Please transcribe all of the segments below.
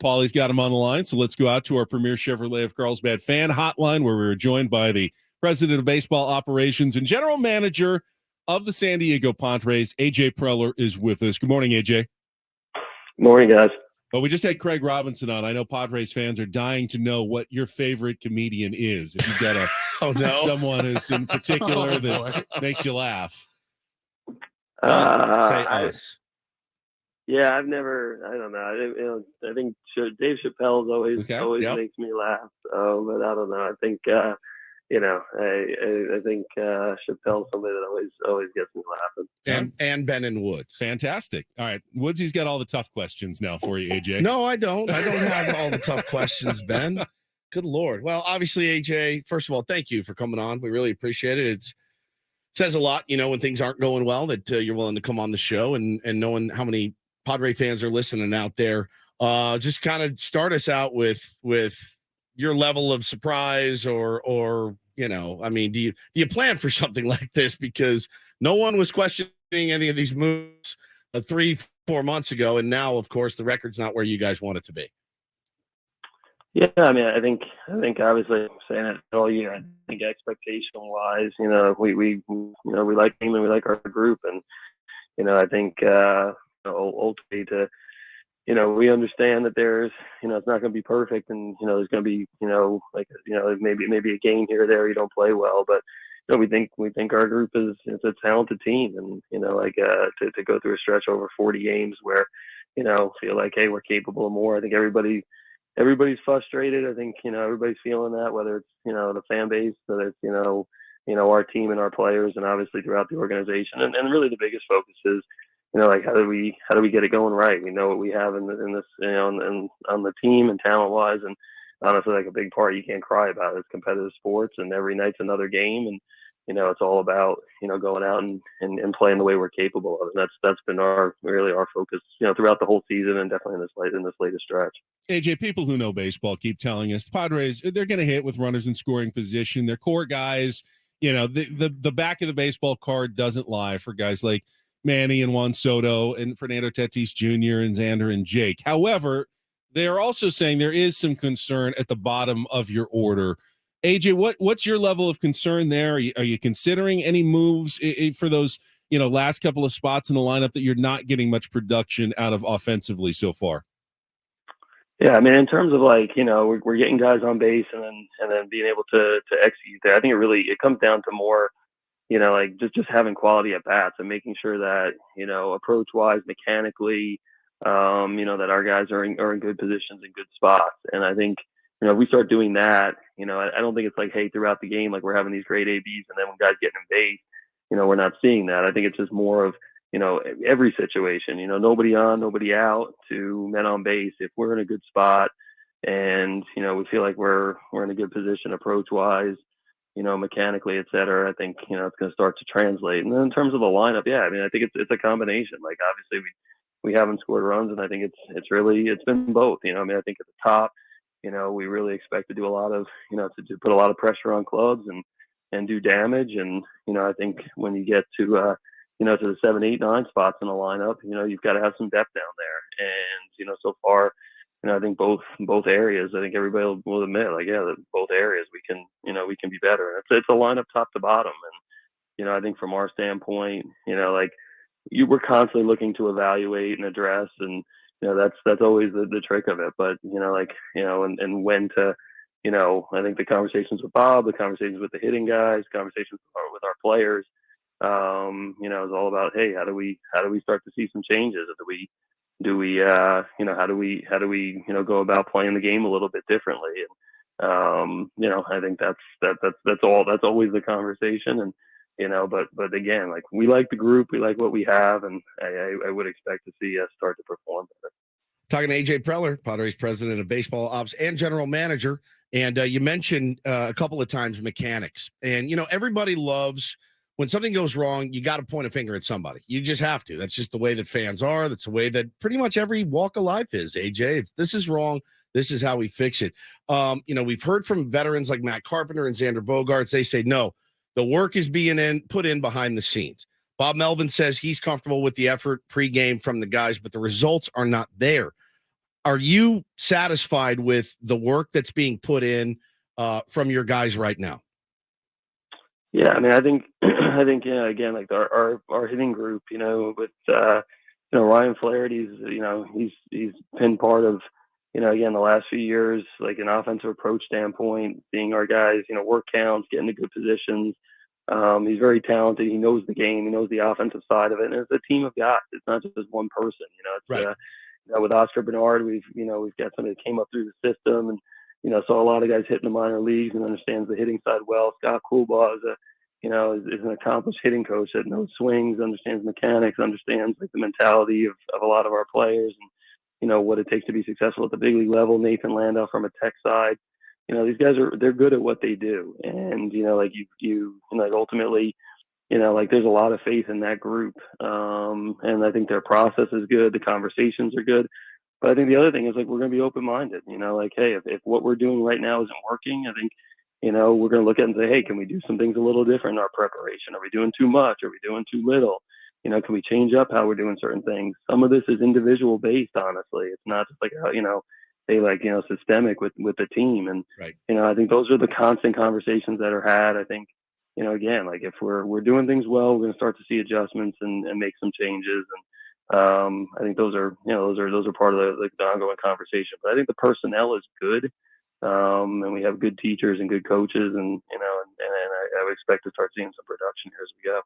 Paulie's got him on the line, so let's go out to our premier Chevrolet of Carlsbad fan hotline, where we were joined by the president of baseball operations and general manager of the San Diego Padres. AJ Preller is with us. Good morning, AJ. Morning, guys. Well, we just had Craig Robinson on. I know Padres fans are dying to know what your favorite comedian is. If you've got someone who's in particular that makes you laugh. Say us. Yeah, I don't know. I think Dave Chappelle's always makes me laugh. But I don't know. I think I think Chappelle's somebody that always gets me laughing. And Ben and Woods. Fantastic. All right, Woodsy's got all the tough questions now for you, AJ. No, I don't. I don't have all the tough questions, Ben. Good Lord. Well, obviously, AJ, first of all, thank you for coming on. We really appreciate it. It says a lot, when things aren't going well, that you're willing to come on the show, and knowing how many Padre fans are listening out there. Just kind of start us out with your level of surprise, or do you plan for something like this? Because no one was questioning any of these moves 3-4 months ago, and now, of course, the record's not where you guys want it to be. Yeah, I think obviously saying it all year. I think expectation wise, we like him and we like our group, and I think ultimately we understand that there's it's not going to be perfect, and there's going to be maybe a game here or there you don't play well, but we think our group is a talented team, and to go through a stretch over 40 games where feel like, hey, we're capable of more. I think everybody's frustrated. I think everybody's feeling that, whether it's the fan base, whether it's our team and our players, and obviously throughout the organization, and really the biggest focus is how do we get it going right? We know what we have in this and on the team and talent wise, and honestly, like, a big part you can't cry about is competitive sports, and every night's another game, and it's all about going out and playing the way we're capable of, and that's been our focus throughout the whole season, and definitely in this latest stretch. AJ, people who know baseball keep telling us the Padres, they're going to hit with runners in scoring position. Their core guys, the back of the baseball card doesn't lie for guys like Manny and Juan Soto and Fernando Tatis Jr. and Xander and Jake. However, they are also saying there is some concern at the bottom of your order. AJ, what's your level of concern there? Are you considering any moves for those last couple of spots in the lineup that you're not getting much production out of offensively so far? Yeah, in terms of we're getting guys on base and then being able to execute there. I think it comes down to more just having quality at bats and making sure that approach wise, mechanically, that our guys are in good positions and good spots. And I think if we start doing that, I don't think it's like, hey, throughout the game, like, we're having these great ABs, and then when guys get in base, we're not seeing that. I think it's just more of every situation, nobody on, nobody out, to men on base. If we're in a good spot and, we feel like we're in a good position approach wise, mechanically, et cetera, I think, it's going to start to translate. And then in terms of the lineup, yeah, I think it's a combination. Like, obviously we haven't scored runs, and I think it's been both, I think at the top, we really expect to do a lot of, to put a lot of pressure on clubs and do damage. And, I think when you get to to the 7, 8, 9 spots in the lineup, you've got to have some depth down there. And, so far, I think both areas, I think everybody will admit, that both areas we can be better. It's a lineup top to bottom. And, I think from our standpoint, we're constantly looking to evaluate and address, and, that's always the trick of it. But, and when to, I think the conversations with Bob, the conversations with the hitting guys, conversations with our players, is all about, hey, how do we start to see some changes? Do we how do we go about playing the game a little bit differently? And I think that's always the conversation. And but again, we like the group, we like what we have, and I would expect to see us start to perform better. Talking to AJ Preller, Padres president of baseball ops and general manager, and you mentioned a couple of times mechanics, and everybody loves when something goes wrong. You got to point a finger at somebody. You just have to. That's just the way that fans are. That's the way that pretty much every walk of life is. AJ, this is wrong. This is how we fix it. We've heard from veterans like Matt Carpenter and Xander Bogaerts. They say no. The work is being put in behind the scenes. Bob Melvin says he's comfortable with the effort pregame from the guys, but the results are not there. Are you satisfied with the work that's being put in from your guys right now? Yeah, I mean, I think again, like our hitting group, with Ryan Flaherty's, he's been part of, again, the last few years, like an offensive approach standpoint, seeing our guys, work counts, getting to good positions. He's very talented. He knows the game. He knows the offensive side of it. And it's a team of guys. It's not just one person. It's Right. with Oscar Bernard, we've got somebody that came up through the system and saw a lot of guys hitting the minor leagues and understands the hitting side well. Scott Coolbaugh is an accomplished hitting coach that knows swings, understands mechanics, understands like the mentality of a lot of our players and what it takes to be successful at the big league level. Nathan Landau from a tech side. These guys they're good at what they do, and like ultimately, like there's a lot of faith in that group, and I think their process is good. The conversations are good, but I think the other thing is like we're going to be open minded. Like hey, if what we're doing right now isn't working, I think we're going to look at it and say, hey, can we do some things a little different in our preparation? Are we doing too much? Are we doing too little? Can we change up how we're doing certain things? Some of this is individual based, honestly. It's not just like systemic with the team. And right. I think those are the constant conversations that are had. I think again, like if we're doing things well, we're going to start to see adjustments and make some changes. And I think those are part of the ongoing conversation. But I think the personnel is good. And we have good teachers and good coaches, and I would expect to start seeing some production here as we go.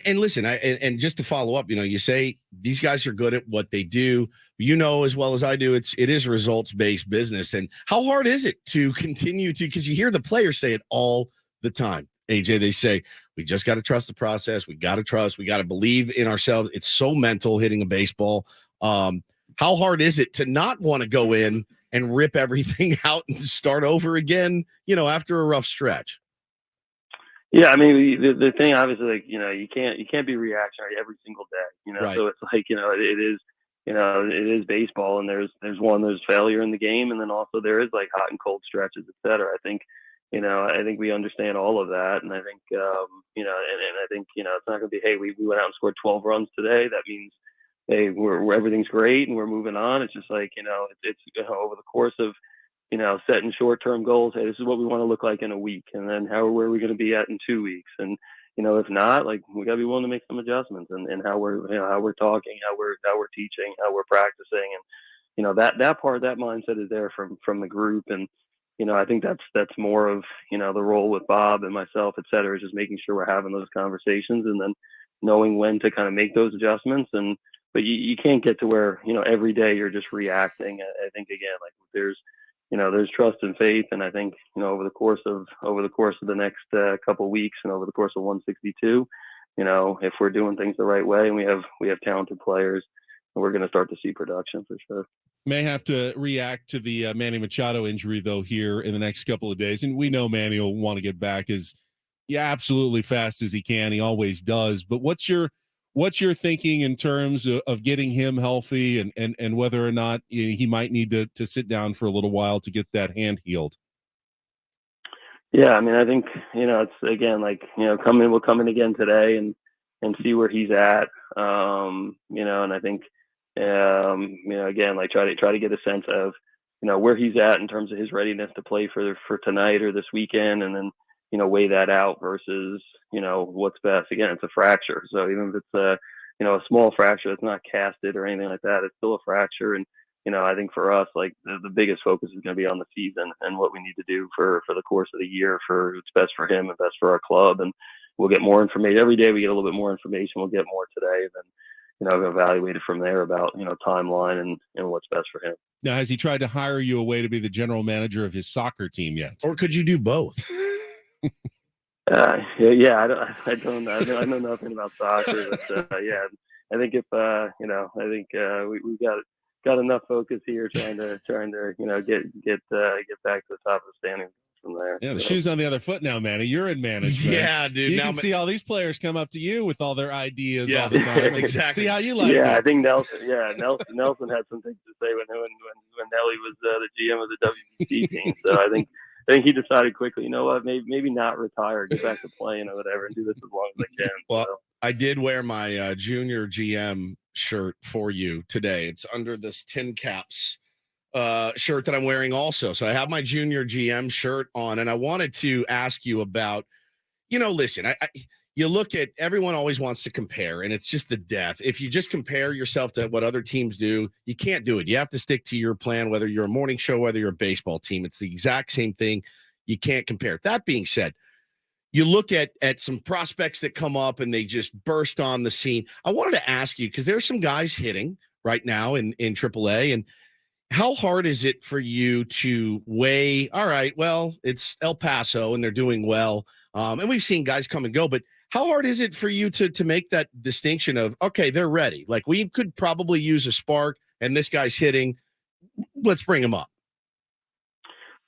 And listen, and just to follow up, you say these guys are good at what they do. As well as I do, it is results-based business. And how hard is it to continue to? Because you hear the players say it all the time. AJ, they say we just got to trust the process. We got to trust. We got to believe in ourselves. It's so mental hitting a baseball. How hard is it to not want to go in and rip everything out and start over again, after a rough stretch? Yeah, I mean, the thing obviously, like, you can't be reactionary every single day, Right. So it's like, it is baseball, and there's failure in the game, and then also there is like hot and cold stretches, et cetera. I think we understand all of that, and I think and I think it's not going to be, hey, we went out and scored 12 runs today. That means, hey, we're everything's great and we're moving on. It's just like it's over the course of setting short-term goals. Hey, this is what we want to look like in a week, and then where are we going to be at in 2 weeks? And if not, like we got to be willing to make some adjustments and how we're talking, how we're teaching, how we're practicing, and that part, that mindset is there from the group. And I think that's more of the role with Bob and myself, et cetera, is just making sure we're having those conversations and then knowing when to kind of make those adjustments. But you can't get to where every day you're just reacting. I think again, like there's trust and faith, and I think over the course of the next couple of weeks and over the course of 162, if we're doing things the right way and we have talented players, we're going to start to see production for sure. May have to react to the Manny Machado injury though here in the next couple of days, and we know Manny will want to get back as absolutely fast as he can. He always does. But what's your thinking in terms of getting him healthy and whether or not he might need to sit down for a little while to get that hand healed? Yeah, I mean, I think it's again like we'll come in again today and see where he's at. And I think again, like try to get a sense of where he's at in terms of his readiness to play for tonight or this weekend, and then weigh that out versus what's best. Again, it's a fracture, so even if it's a small fracture that's not casted or anything like that, it's still a fracture. And I think for us, like the biggest focus is going to be on the season and what we need to do for the course of the year for what's best for him and best for our club. And we'll get more information every day. We get a little bit more information. We'll get more today, and then evaluate it from there about timeline and what's best for him. Now, has he tried to hire you away to be the general manager of his soccer team yet? Or could you do both? Yeah, I know nothing about soccer, but yeah, I think if we've got enough focus here trying to get back to the top of the standings from there. Yeah, the shoe's on the other foot now, Manny. You're in management. Yeah, dude. You can see all these players come up to you with all their ideas all the time. Exactly. See how you like it. I think Nelson had some things to say when Nelly was the GM of the WBC team. So I think he decided quickly, you know what, maybe not retire, get back to playing or whatever, and do this as long as I can. Well, so. I did wear my junior GM shirt for you today. It's under this Tin Caps shirt that I'm wearing also. So I have my junior GM shirt on, and I wanted to ask you about, listen, you look at everyone always wants to compare, and it's just the death. If you just compare yourself to what other teams do, you can't do it. You have to stick to your plan, whether you're a morning show, whether you're a baseball team. It's the exact same thing. You can't compare. That being said, you look at some prospects that come up and they just burst on the scene. I wanted to ask you, because there's some guys hitting right now in AAA, and how hard is it for you to weigh, all right, well, it's El Paso and they're doing well. And we've seen guys come and go, but how hard is it for you to make that distinction of, okay, they're ready. Like, we could probably use a spark and this guy's hitting. Let's bring him up.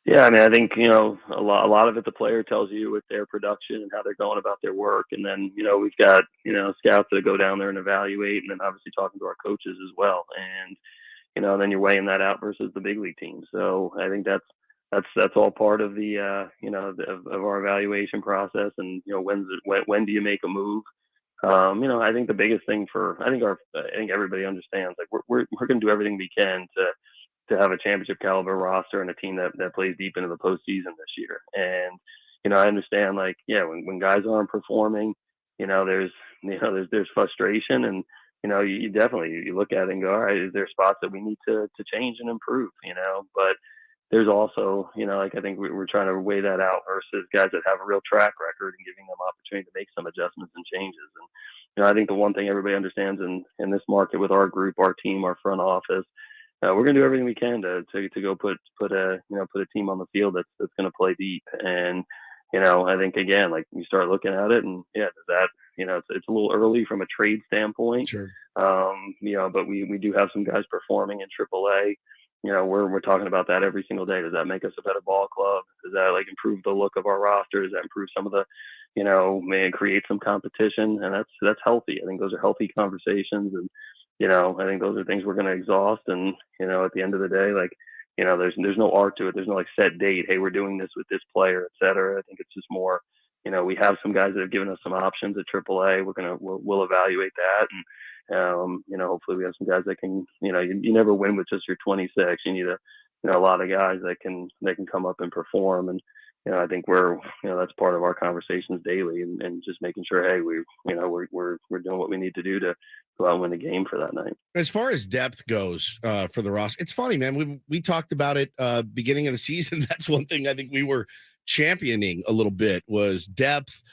Yeah, I mean, I think, a lot of it the player tells you with their production and how they're going about their work. And then, we've got, scouts that go down there and evaluate, and then obviously talking to our coaches as well. And, then you're weighing that out versus the big league team. So I think that's all part of the, of our evaluation process. And, when do you make a move? I think the biggest thing I think everybody understands, like, we're going to do everything we can to have a championship caliber roster and a team that plays deep into the postseason this year. And, I understand, like, yeah, when guys aren't performing, there's frustration, and, you definitely, you look at it and go, all right, is there spots that we need to change and improve, but there's also, like, I think we're trying to weigh that out versus guys that have a real track record and giving them opportunity to make some adjustments and changes. And, I think the one thing everybody understands in this market with our group, our team, our front office, we're going to do everything we can to go put a team on the field that's going to play deep. And, I think, again, like, you start looking at it, and yeah, does that, it's a little early from a trade standpoint. Sure. But we do have some guys performing in AAA. We're talking about that every single day. Does that make us a better ball club? Does that, like, improve the look of our roster? Does that improve some of the, may it create some competition? And that's healthy. I think those are healthy conversations. And, I think those are things we're going to exhaust. And, at the end of the day, like, there's no art to it. There's no, like, set date. Hey, we're doing this with this player, et cetera. I think it's just more, we have some guys that have given us some options at AAA. We'll evaluate that. And, hopefully we have some guys that can, you never win with just your 26. You need a lot of guys that can come up and perform. And, I think that's part of our conversations daily, and just making sure, hey, we're doing what we need to do to go out and win the game for that night. As far as depth goes for the roster, it's funny, man. We talked about it beginning of the season. That's one thing I think we were championing a little bit, was depth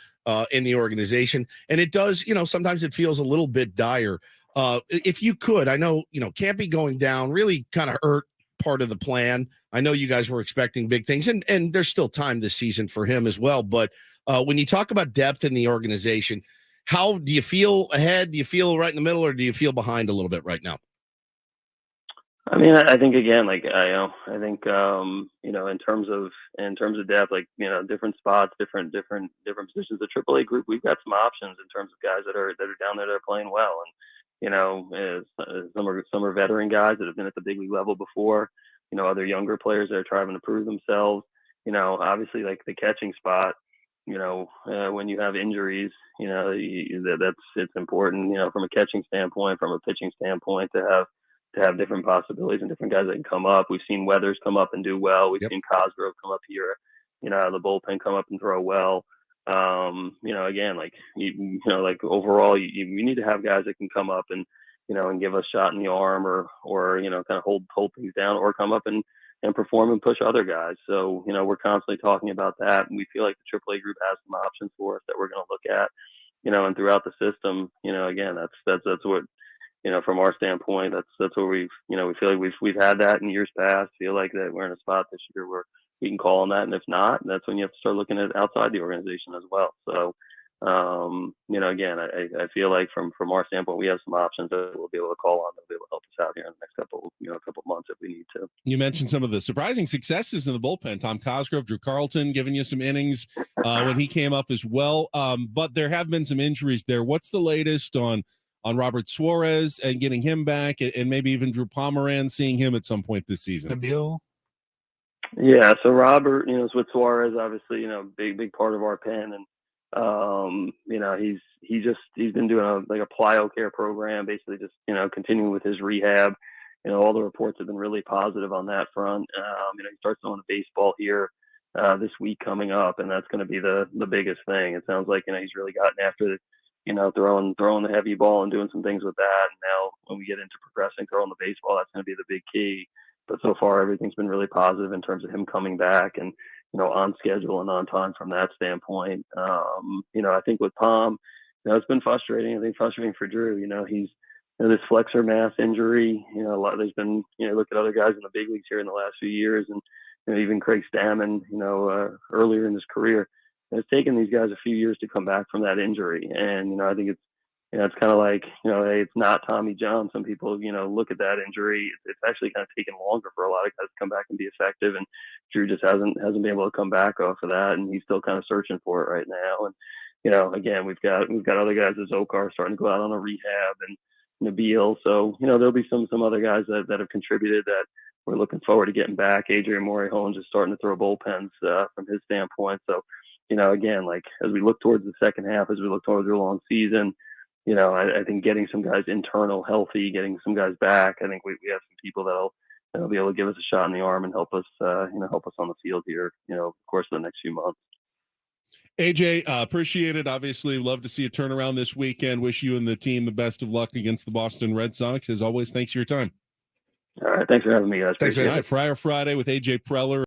in the organization. And it does, sometimes it feels a little bit dire. If you could, I know, Campy going down really kind of hurt part of the plan. I know you guys were expecting big things, and there's still time this season for him as well. But when you talk about depth in the organization, how do you feel ahead? Do you feel right in the middle, or do you feel behind a little bit right now? I mean, I think, again, like, I think, in terms of depth, like, different spots, different positions. The AAA group, we've got some options in terms of guys that are down there that are playing well. And, some are veteran guys that have been at the big league level before, other younger players that are trying to prove themselves. Obviously, like, the catching spot, when you have injuries, it's important, from a catching standpoint, from a pitching standpoint, to have different possibilities and different guys that can come up. We've seen Weathers come up and do well. We've seen Cosgrove come up here, out of the bullpen, come up and throw well. Again, like, like, overall, you need to have guys that can come up and, and give us a shot in the arm, or kind of hold things down, or come up and perform and push other guys. So, we're constantly talking about that, and we feel like the AAA group has some options for us that we're going to look at, and throughout the system. Again, that's what, from our standpoint, that's where we feel like we've had that in years past. Feel like that we're in a spot this year where we can call on that, and if not, that's when you have to start looking at outside the organization as well. So, again, I feel like from our standpoint, we have some options that we'll be able to call on, that'll be able to help us out here in the next couple months if we need to. You mentioned some of the surprising successes in the bullpen. Tom Cosgrove, Drew Carlton, giving you some innings when he came up as well. But there have been some injuries there. What's the latest on Robert Suarez and getting him back, and maybe even Drew Pomeranz, seeing him at some point this season? Yeah, so Robert, is with Suarez, obviously, big part of our pen, and he's been doing a plyo care program, basically just continuing with his rehab. all the reports have been really positive on that front. He starts throwing the baseball here this week coming up, and that's going to be the biggest thing. It sounds like he's really gotten after it, throwing the heavy ball and doing some things with that. And now when we get into progressing throwing the baseball, that's going to be the big key. But so far, everything's been really positive in terms of him coming back and on schedule and on time from that standpoint. I think with Palm, it's been frustrating. I think frustrating for Drew. He's this flexor mass injury. There's been look at other guys in the big leagues here in the last few years, and even Craig Stammen, earlier in his career. It's taken these guys a few years to come back from that injury, and I think it's kind of like hey, it's not Tommy John. Some people look at that injury. It's actually kind of taken longer for a lot of guys to come back and be effective, and Drew just hasn't been able to come back off of that, and he's still kind of searching for it right now. And again, we've got other guys as Zokar starting to go out on a rehab, and Nabil. So there'll be some other guys that have contributed that we're looking forward to getting back. Adrian Mori-Holmes is starting to throw bullpens from his standpoint. So again, like as we look towards the second half, as we look towards the long season, I think getting some guys internal healthy, getting some guys back, I think we have some people that'll be able to give us a shot in the arm and help us on the field here, of course, in the next few months. AJ, appreciate it. Obviously, love to see a turnaround this weekend. Wish you and the team the best of luck against the Boston Red Sox. As always, thanks for your time. All right. Thanks for having me, guys. Thanks, All right, Friday with AJ Preller.